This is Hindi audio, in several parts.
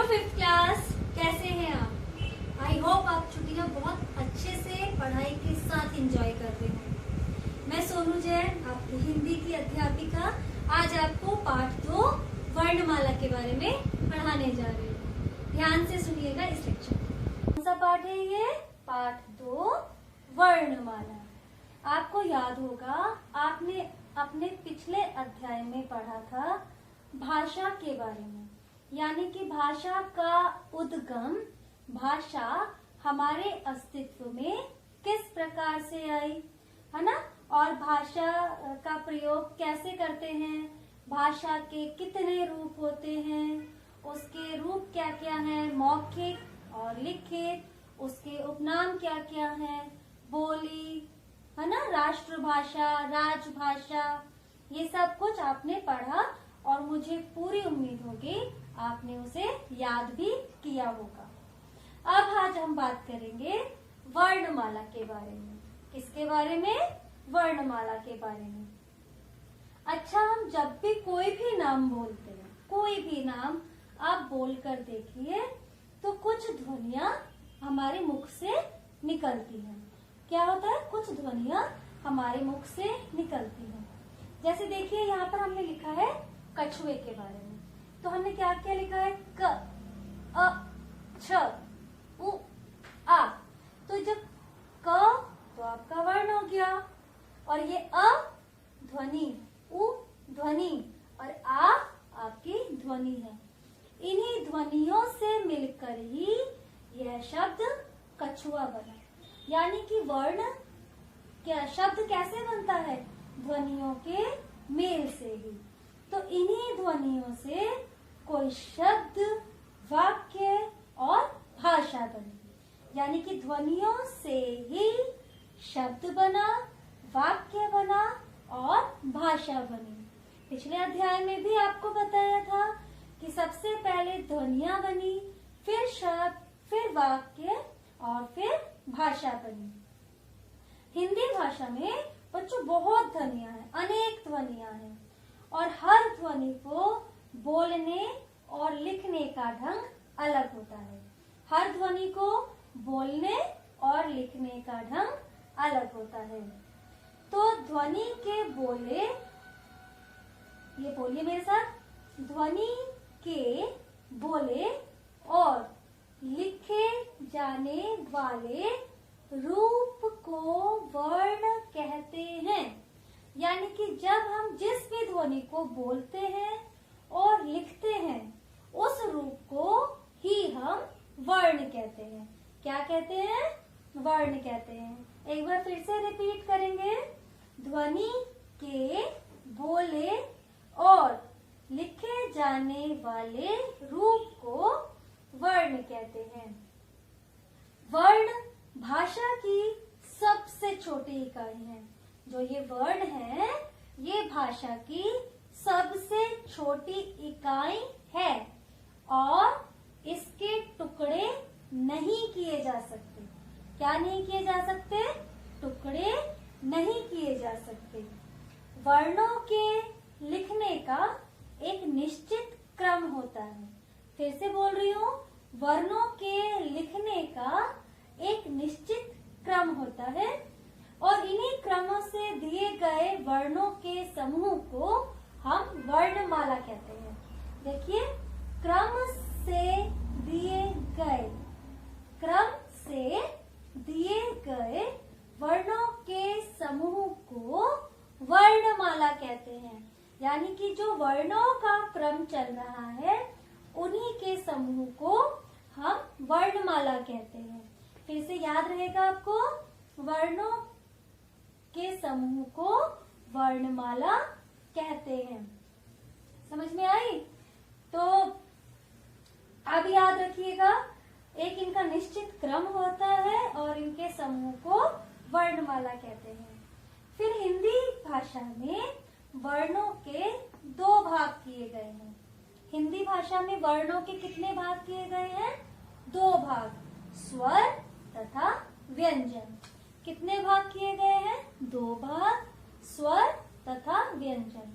फिफ्थ क्लास, कैसे हैं आप? आई होप आप छुट्टियां बहुत अच्छे से पढ़ाई के साथ एंजॉय कर रहे हैं। मैं सोनू जैन, आपकी हिंदी की अध्यापिका, आज आपको पाठ 2 वर्णमाला के बारे में पढ़ाने जा रही हूँ। ध्यान से सुनिएगा इस लेक्चर को। कौन सा पाठ है ये? पाठ 2 वर्णमाला। आपको याद होगा, आपने अपने पिछले अध्याय में पढ़ा था भाषा के बारे में, यानी कि भाषा का उद्गम, भाषा हमारे अस्तित्व में किस प्रकार से आई, है ना? और भाषा का प्रयोग कैसे करते हैं, भाषा के कितने रूप होते हैं, उसके रूप क्या क्या हैं, मौखिक और लिखित, उसके उपनाम क्या क्या हैं, बोली, है ना, राष्ट्रभाषा, राजभाषा, ये सब कुछ आपने पढ़ा और मुझे पूरी उम्मीद होगी आपने उसे याद भी किया होगा। अब आज हम बात करेंगे वर्णमाला के बारे में। किसके बारे में? वर्णमाला के बारे में। अच्छा, हम जब भी कोई भी नाम बोलते हैं, कोई भी नाम आप बोलकर देखिए तो कुछ ध्वनियां हमारे मुख से निकलती हैं। क्या होता है? कुछ ध्वनियां हमारे मुख से निकलती हैं। जैसे देखिए, यहाँ पर हमने लिखा है कछुए के बारे में, तो हमने क्या क्या लिखा है? क, अ, छ, उ, आ। तो जब क तो आपका वर्ण हो गया, और ये अ ध्वनि, उ ध्वनि, और आ आपकी ध्वनि है। इन्हीं ध्वनियों से मिलकर ही यह शब्द कछुआ बना। यानी कि वर्ण क्या शब्द कैसे बनता है? ध्वनियों के मेल से ही। तो इन्हीं ध्वनियों से कोई शब्द, वाक्य और भाषा बनी। यानी कि ध्वनियों से ही शब्द बना, वाक्य बना और भाषा बनी। पिछले अध्याय में भी आपको बताया था कि सबसे पहले ध्वनियां बनी, फिर शब्द, फिर वाक्य और फिर भाषा बनी। हिंदी भाषा में बच्चों बहुत ध्वनियां हैं, अनेक ध्वनियां हैं, और हर ध्वनि को बोलने और लिखने का ढंग अलग होता है। हर ध्वनि को बोलने और लिखने का ढंग अलग होता है। तो ध्वनि के बोले, ये बोलिए मेरे साथ, ध्वनि के बोले और लिखे जाने वाले रूप को वर्ण कहते हैं। यानी कि जब हम जिस भी ध्वनि को बोलते हैं और लिखते हैं, उस रूप को ही हम वर्ण कहते हैं। क्या कहते हैं? वर्ण कहते हैं। एक बार फिर से रिपीट करेंगे। ध्वनि के बोले और लिखे जाने वाले रूप को वर्ण कहते हैं। वर्ण भाषा की सबसे छोटी इकाई है। जो ये वर्ण है, ये भाषा की सबसे छोटी इकाई है और इसके टुकड़े नहीं किए जा सकते। क्या नहीं किए जा सकते? टुकड़े नहीं किए जा सकते। वर्णों के लिखने का एक निश्चित क्रम होता है। फिर से बोल रही हूँ, वर्णों के लिखने का एक निश्चित क्रम होता है और इन्हीं क्रमों से दिए गए वर्णों के समूह को हम वर्णमाला कहते हैं। देखिए, क्रम से दिए गए, क्रम से दिए गए वर्णों के समूह को वर्णमाला कहते हैं। यानी कि जो वर्णों का क्रम चल रहा है, उन्हीं के समूह को हम वर्णमाला कहते हैं। फिर से याद रहेगा आपको, वर्णों के समूह को वर्णमाला कहते हैं। समझ में आई? तो अब याद रखिएगा, एक इनका निश्चित क्रम होता है और इनके समूह को वर्णमाला कहते हैं। फिर हिंदी भाषा में वर्णों के 2 भाग किए गए हैं। हिंदी भाषा में वर्णों के कितने भाग किए गए हैं? 2 भाग, स्वर तथा व्यंजन। कितने भाग किए गए हैं? 2 भाग, स्वर तथा व्यंजन।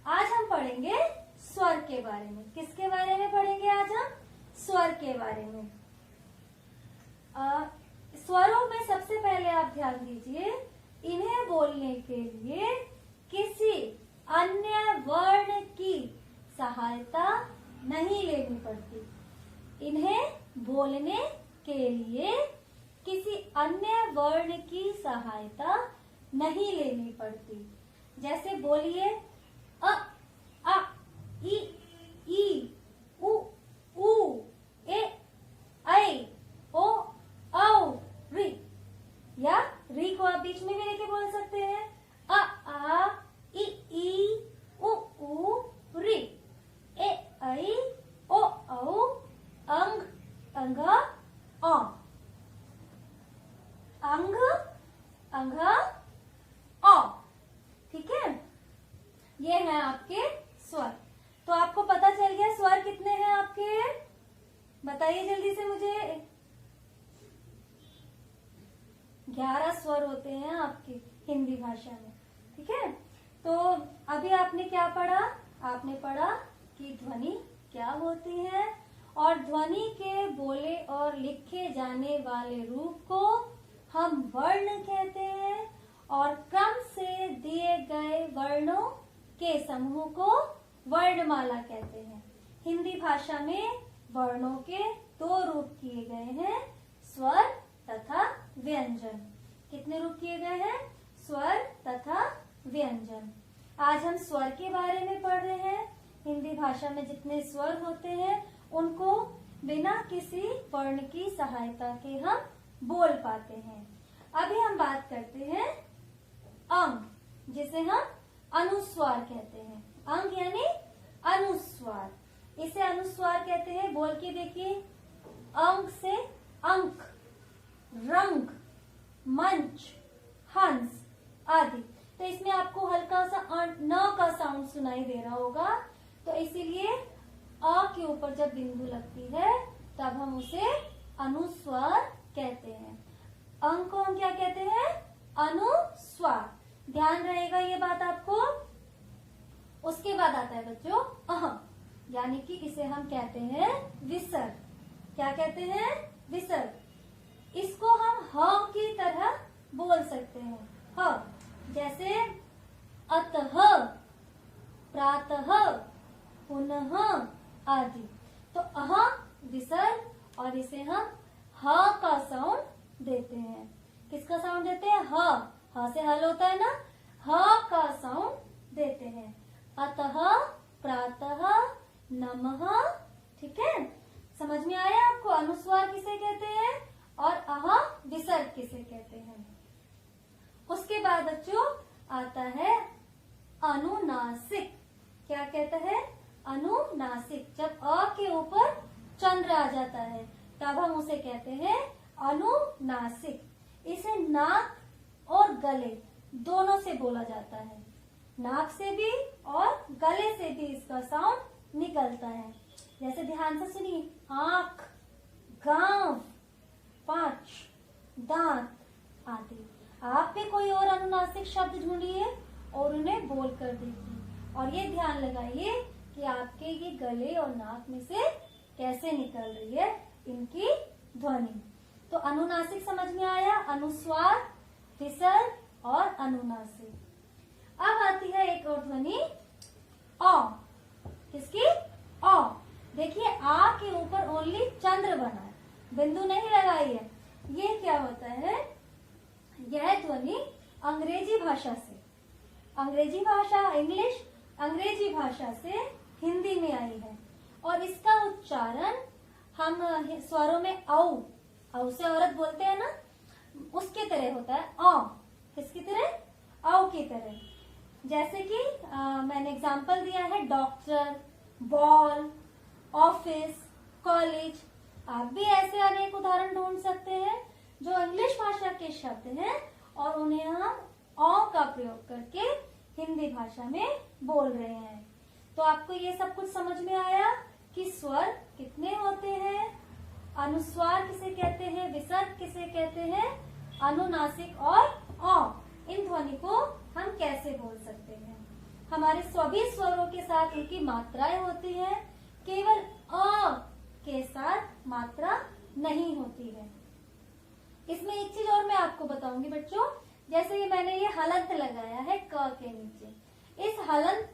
आज हम पढ़ेंगे स्वर के बारे में। किसके बारे में पढ़ेंगे आज हम? स्वर के बारे में। स्वरों में सबसे पहले आप ध्यान दीजिए, इन्हें बोलने के लिए किसी अन्य वर्ण की सहायता नहीं लेनी पड़ती। इन्हें बोलने के लिए किसी अन्य वर्ण की सहायता नहीं लेनी पड़ती। जैसे बोलिए अ, आ, ई, उ, ए, ऐ, ओ, औ, री। या री को आप बीच में भी लेके बोल सकते हैं। अ, आ, ई, उ, री। ए, ऐ, ओ, औ, अंग, अंघ, औ। अंग, अंघ, औ। ठीक है, ये है आपके स्वर। तो आपको पता चल गया स्वर कितने हैं आपके, बताइए जल्दी से मुझे। 11 स्वर होते हैं आपके हिंदी भाषा में। ठीक है, तो अभी आपने क्या पढ़ा, आपने पढ़ा कि ध्वनि क्या होती है और ध्वनि के बोले और लिखे जाने वाले रूप को हम वर्ण कहते हैं और क्रम से दिए गए वर्णों के समूह को वर्णमाला कहते हैं। हिंदी भाषा में वर्णों के 2 रूप किए गए हैं, स्वर तथा व्यंजन। कितने रूप किए गए हैं, स्वर तथा व्यंजन। आज हम स्वर के बारे में पढ़ रहे हैं। हिंदी भाषा में जितने स्वर होते हैं उनको बिना किसी वर्ण की सहायता के हम बोल पाते हैं। अभी हम बात करते हैं अंग, जिसे हम अनुस्वार कहते हैं। अंग यानी अनुस्वार, इसे अनुस्वार कहते हैं। बोल के देखिए, अंग से अंक, रंग, मंच, हंस आदि। तो इसमें आपको हल्का सा न का साउंड सुनाई दे रहा होगा, तो इसीलिए अ के ऊपर जब बिंदु लगती है तब हम उसे अनुस्वार कहते हैं। अंग को हम क्या कहते हैं, अनुस्वार। ध्यान रहेगा ये बात आपको। उसके बाद आता है बच्चों अह, यानी कि इसे हम कहते हैं विसर्ग। क्या कहते हैं, विसर्ग। इसको हम ह की तरह बोल सकते हैं, ह। जैसे अतः, प्रातः, पुनः आदि। तो अह विसर्ग और इसे हम ह का साउंड देते हैं। किसका साउंड देते हैं, ह। ह से हल होता है ना, ह का साउंड देते हैं। अतः, प्रातः, नमः। ठीक है, समझ में आया आपको अनुस्वार किसे कहते हैं और अह विसर्ग किसे कहते हैं। उसके बाद बच्चों आता है अनुनासिक। क्या कहता है, अनुनासिक। जब अ के ऊपर चंद्र आ जाता है तब हम उसे कहते हैं अनुनासिक। इसे नाक और गले दोनों से बोला जाता है। नाक से भी और गले से भी इसका साउंड निकलता है। जैसे ध्यान से सुनिए, आंख, गांव, पांच, दांत आदि। आप भी कोई और अनुनासिक शब्द ढूंढिए और उन्हें बोल कर देखिए और ये ध्यान लगाइए कि आपके ये गले और नाक में से कैसे निकल रही है इनकी ध्वनि। तो अनुनासिक समझ में आया, अनुस्वार, विसर्ग और अनुनासिक। अब आती है एक और ध्वनि अ। किसकी, अ। देखिए आ के ऊपर ओनली चंद्र बना है, बिंदु नहीं लगाई है। ये क्या होता है, यह ध्वनि अंग्रेजी भाषा से, अंग्रेजी भाषा इंग्लिश, अंग्रेजी भाषा से हिंदी में आई है और इसका उच्चारण हम स्वरों में औ, औ से औरत बोलते हैं ना, उसके तरह होता है अ। किसकी तरह, औ की तरह। जैसे कि मैंने एग्जाम्पल दिया है डॉक्टर, बॉल, ऑफिस, कॉलेज। आप भी ऐसे अनेक उदाहरण ढूंढ सकते हैं जो इंग्लिश भाषा के शब्द हैं और उन्हें हम औ का प्रयोग करके हिंदी भाषा में बोल रहे हैं। तो आपको ये सब कुछ समझ में आया कि स्वर कितने होते हैं, अनुस्वार किसे कहते हैं, विसर्ग किसे कहते हैं, अनुनासिक और अ। इन ध्वनि को हम कैसे बोल सकते हैं। हमारे सभी स्वरों के साथ उनकी मात्राएं होती हैं। केवल अ के साथ मात्रा नहीं होती है। इसमें एक चीज और मैं आपको बताऊंगी बच्चों, जैसे ये मैंने ये हलंत लगाया है क के नीचे, इस हलंत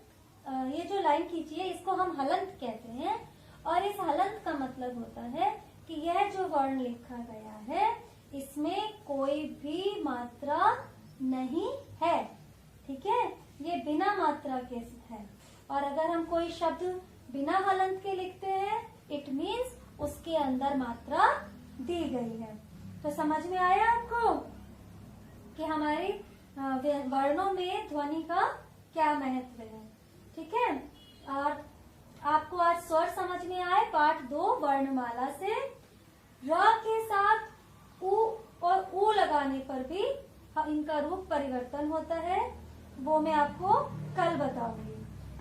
ये जो लाइन खींची है इसको हम हलंत कहते हैं। और इस हलंत का मतलब होता है कि यह जो वर्ण लिखा गया है इसमें कोई भी मात्रा नहीं है, ठीक है, ये बिना मात्रा के है। और अगर हम कोई शब्द बिना हलंत के लिखते हैं इट मीन्स उसके अंदर मात्रा दी गई है। तो समझ में आया आपको कि हमारे वर्णों में ध्वनि का क्या महत्व है, ठीक है। और आपको आज स्वर समझ में आए। पाठ 2 वर्णमाला से र के साथ उ और ऊ लगाने पर भी इनका रूप परिवर्तन होता है, वो मैं आपको कल बताऊंगी,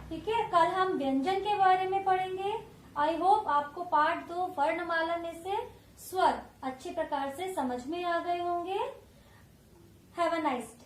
ठीक है। कल हम व्यंजन के बारे में पढ़ेंगे। आई होप आपको पाठ 2 वर्णमाला में से स्वर अच्छे प्रकार से समझ में आ गए होंगे। Have a nice day.